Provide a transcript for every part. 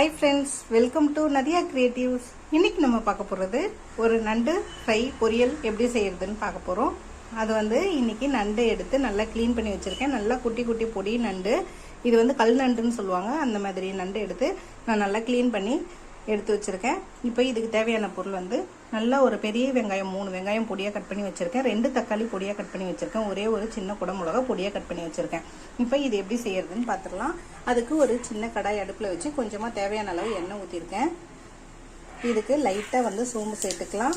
Hi friends, welcome to Nadia Creatives. இன்னைக்கு நம்ம பார்க்க போறது ஒரு நண்டு ஃப்ரை பொரியல் எப்படி செய்யறதுன்னு பார்க்க போறோம். அது வந்து இன்னைக்கு நண்டு எடுத்து நல்லா க்ளீன் பண்ணி வச்சிருக்கேன். நல்லா குட்டி குட்டி பொடி நண்டு. இது வந்து கல் நண்டுன்னு சொல்லுவாங்க. அந்த மாதிரி நண்டு எடுத்து நான் நல்லா க்ளீன் பண்ணி எடுத்து வச்சிருக்கேன். இப்போ இதுக்கு தேவையான பொருள் வந்து நல்லா ஒரு பெரிய வெங்காயம் 3 வெங்காயம் பொடியாக கட் பண்ணி வச்சிருக்கேன். 2 தக்காளி பொடியாக கட் பண்ணி வச்சிருக்கேன். ஒரே ஒரு சின்ன குடமிளகா பொடியாக கட் பண்ணி வச்சிருக்கேன். இப்போ இது எப்படி செய்யறதுன்னு பார்த்துடலாம். அதுக்கு ஒரு சின்ன கடாய் அடுப்பில் வச்சு கொஞ்சமாக தேவையான அளவு எண்ணெய் ஊற்றிருக்கேன். இதுக்கு லைட்டாக வந்து சோம்பு சேர்த்துக்கலாம்.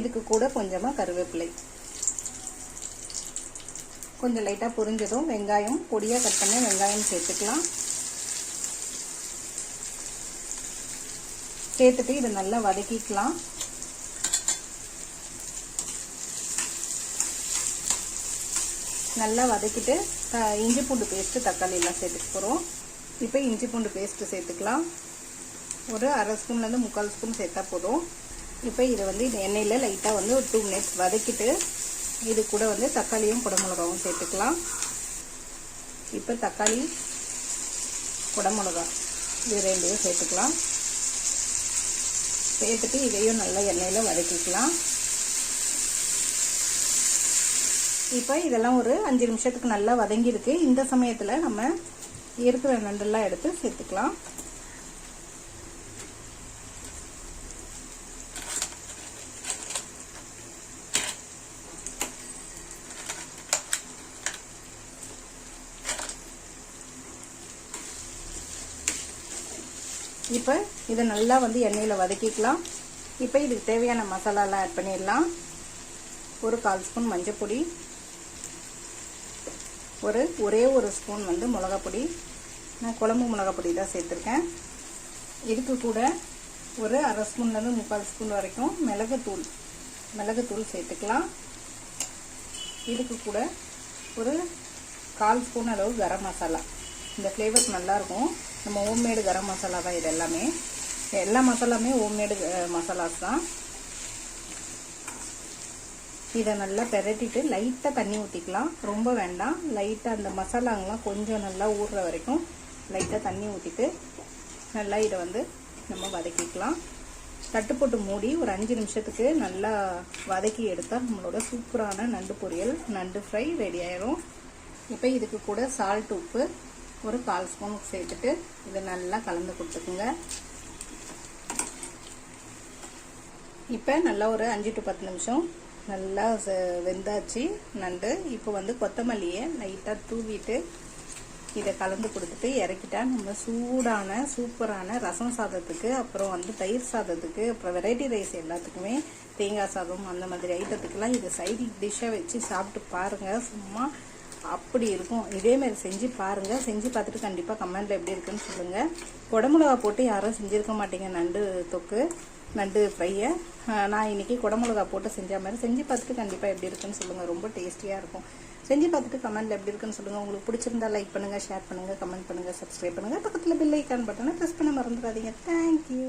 இதுக்கு கூட கொஞ்சமாக கருவேப்பிலை. கொஞ்சம் லைட்டாக பொரிஞ்சதும் வெங்காயம் பொடியாக கட் பண்ண வெங்காயம் சேர்த்துக்கலாம். சேர்த்துட்டு இதை நல்லா வதக்கிக்கலாம். நல்லா வதக்கிட்டு இஞ்சி பூண்டு பேஸ்ட்டு தக்காளி எல்லாம் சேர்த்துக்க போகிறோம். இப்போ இஞ்சி பூண்டு பேஸ்ட்டு சேர்த்துக்கலாம். ஒரு அரை ஸ்பூன்லேருந்து 3/4 ஸ்பூன் சேர்த்தா போதும். இப்போ இதை வந்து இந்த எண்ணெயில் லைட்டாக வந்து ஒரு 2 மினிட்ஸ் வதக்கிட்டு இது கூட வந்து தக்காளியும் குடமிளகாவும் சேர்த்துக்கலாம். இப்போ தக்காளி குடமிளகா இது ரெண்டையும் சேர்த்துக்கலாம். சேர்த்துட்டு இதையும் நல்லா எண்ணெயில் வதக்கிக்கலாம். இப்போ இதெல்லாம் ஒரு 5 நிமிஷத்துக்கு நல்லா வதங்கியிருக்கு. இந்த சமயத்தில் நம்ம இருக்கிற நண்டெல்லாம் எடுத்து சேர்த்துக்கலாம். இப்போ இதை நல்லா வந்து எண்ணெயில் வதக்கிக்கலாம். இப்போ இதுக்கு தேவையான மசாலாலாம் ஆட் பண்ணிடலாம். ஒரு 1/4 ஸ்பூன் மஞ்சள் பொடி, ஒரே ஒரு ஸ்பூன் வந்து மிளகாப்பொடி. நான் குழம்பு மிளகாப்பொடி தான் சேர்த்துருக்கேன். இதுக்கு கூட ஒரு அரை ஸ்பூன்லேருந்து 3/4 ஸ்பூன் வரைக்கும் மிளகுத்தூள் சேர்த்துக்கலாம். இதுக்கு கூட ஒரு 1/4 ஸ்பூன் அளவு கரம் மசாலா. இந்த ஃப்ளேவர்ஸ் நல்லாயிருக்கும். நம்ம ஹோம்மேடு கரம் மசாலா தான் இது எல்லாமே. எல்லா மசாலாமே ஹோம்மேடு மசாலாஸ் தான். இதை நல்லா பெரட்டிட்டு லைட்டாக தண்ணி ஊற்றிக்கலாம். ரொம்ப வேண்டாம். லைட்டாக அந்த மசாலாங்கெலாம் கொஞ்சம் நல்லா ஊறுற வரைக்கும் லைட்டாக தண்ணி ஊற்றிட்டு நல்லா இதை வந்து நம்ம வதக்கிக்கலாம். தட்டு போட்டு மூடி ஒரு 5 நிமிஷத்துக்கு நல்லா வதக்கி எடுத்தால் நம்மளோட சூப்பரான நண்டு பொரியல், நண்டு ஃப்ரை ரெடி ஆயிரும். இப்போ இதுக்கு கூட சால்ட் உப்பு ஒரு 1/4 ஸ்பூன் சேர்த்துட்டு இதை நல்லா கலந்து கொடுத்துக்குங்க. இப்போ நல்லா ஒரு 5 to 10 நிமிஷம் நல்லா வெந்தாச்சு நண்டு. இப்போ வந்து கொத்தமல்லியை லைட்டாக தூவிட்டு இதை கலந்து கொடுத்துட்டு இறக்கிட்டா நம்ம சூடான சூப்பரான ரசம் சாதத்துக்கு, அப்புறம் வந்து தயிர் சாதத்துக்கு, அப்புறம் வெரைட்டி ரைஸ் எல்லாத்துக்குமே, தேங்காய் சாதம் அந்த மாதிரி ஐட்டத்துக்கெல்லாம் இது சைடு டிஷ்ஷாக வச்சு சாப்பிட்டு பாருங்கள். சும்மா அப்படி இருக்கும். இதேமாரி செஞ்சு பாருங்கள். செஞ்சு பார்த்துட்டு கண்டிப்பாக கமெண்ட்டில் எப்படி இருக்குன்னு சொல்லுங்கள். குடமிளகா போட்டு யாரும் செஞ்சுருக்க மாட்டீங்க நண்டு தொக்கு, நண்டு ஃப்ரையை. நான் இன்றைக்கி குடமிளகா போட்டு செஞ்ச மாதிரி செஞ்சு பார்த்துட்டு கண்டிப்பாக எப்படி இருக்குன்னு சொல்லுங்கள். ரொம்ப டேஸ்டியாக இருக்கும். செஞ்சு பார்த்துட்டு கமெண்ட்டில் எப்படி இருக்குன்னு சொல்லுங்கள். உங்களுக்கு பிடிச்சிருந்தா லைக் பண்ணுங்கள், ஷேர் பண்ணுங்கள், கமெண்ட் பண்ணுங்கள், சப்ஸ்கிரைப் பண்ணுங்கள். பக்கத்தில் பெல் ஐக்கான் பட்டனை ப்ரெஸ் பண்ண மறந்துடாதீங்க. தேங்க்யூ.